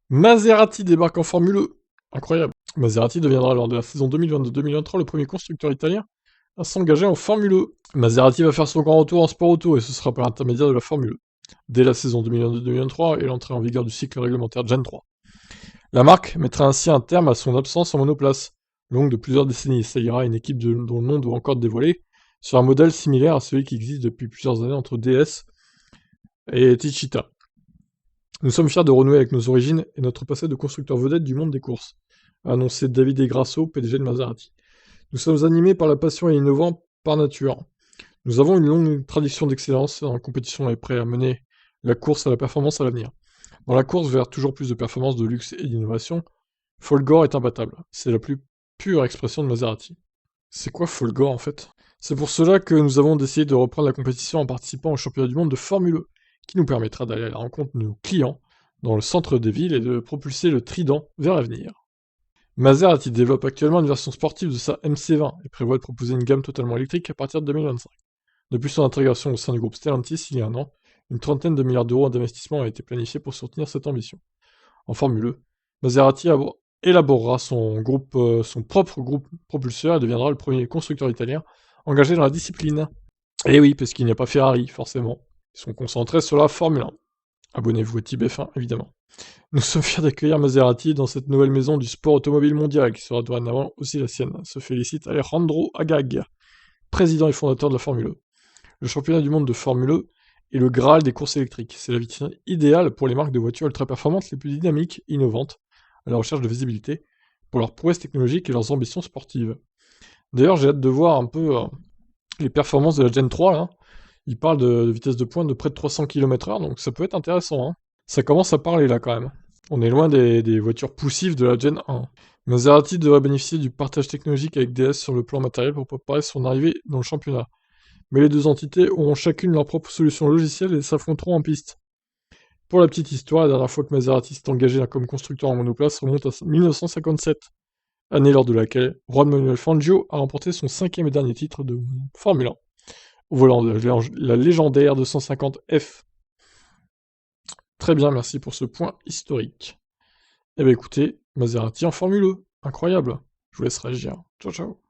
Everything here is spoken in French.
Maserati débarque en Formule E. Incroyable. Maserati deviendra lors de la saison 2022-2023 le premier constructeur italien à s'engager en Formule E. Maserati va faire son grand retour en sport auto et ce sera par l'intermédiaire de la Formule E. Dès la saison 2022-2023 et l'entrée en vigueur du cycle réglementaire Gen 3. La marque mettra ainsi un terme à son absence en monoplace, longue de plusieurs décennies, et s'alliera à une équipe dont le nom doit encore être dévoilé, sur un modèle similaire à celui qui existe depuis plusieurs années entre DS et Techeetah. Nous sommes fiers de renouer avec nos origines et notre passé de constructeur vedette du monde des courses, a annoncé Davide Grasso, PDG de Maserati. Nous sommes animés par la passion et innovants par nature. Nous avons une longue tradition d'excellence en compétition et prêts à mener la course à la performance à l'avenir. Dans la course vers toujours plus de performance, de luxe et d'innovation, Folgore est imbattable. C'est la plus pure expression de Maserati. C'est quoi Folgore en fait? C'est pour cela que nous avons décidé de reprendre la compétition en participant au championnat du monde de Formule E, qui nous permettra d'aller à la rencontre de nos clients dans le centre des villes et de propulser le Trident vers l'avenir. Maserati développe actuellement une version sportive de sa MC20 et prévoit de proposer une gamme totalement électrique à partir de 2025. Depuis son intégration au sein du groupe Stellantis il y a un an, une trentaine de milliards d'euros d'investissement a été planifié pour soutenir cette ambition. En Formule E, Maserati élaborera son propre groupe propulseur et deviendra le premier constructeur italien engagé dans la discipline. Et oui, parce qu'il n'y a pas Ferrari, forcément. Ils sont concentrés sur la Formule 1. Abonnez-vous à TIBF1, évidemment. Nous sommes fiers d'accueillir Maserati dans cette nouvelle maison du sport automobile mondial, qui sera dorénavant aussi la sienne, se félicite Alejandro Agag, président et fondateur de la Formule E. Le championnat du monde de Formule E est le Graal des courses électriques. C'est la vitrine idéale pour les marques de voitures ultra-performantes les plus dynamiques, innovantes, à la recherche de visibilité, pour leurs prouesses technologiques et leurs ambitions sportives. D'ailleurs, j'ai hâte de voir un peu les performances de la Gen 3, là. Il parle de vitesse de pointe de près de 300 km/h, donc ça peut être intéressant, hein. Ça commence à parler, là, quand même. On est loin des voitures poussives de la Gen 1. Maserati devrait bénéficier du partage technologique avec DS sur le plan matériel pour préparer son arrivée dans le championnat. Mais les deux entités auront chacune leur propre solution logicielle et s'affronteront en piste. Pour la petite histoire, la dernière fois que Maserati s'est engagé comme constructeur en monoplace remonte à 1957, année lors de laquelle Juan Manuel Fangio a remporté son 5e et dernier titre de Formule 1, au volant de la légendaire 250F. Très bien, merci pour ce point historique. Eh bien écoutez, Maserati en Formule E, incroyable. Je vous laisse réagir. Ciao ciao.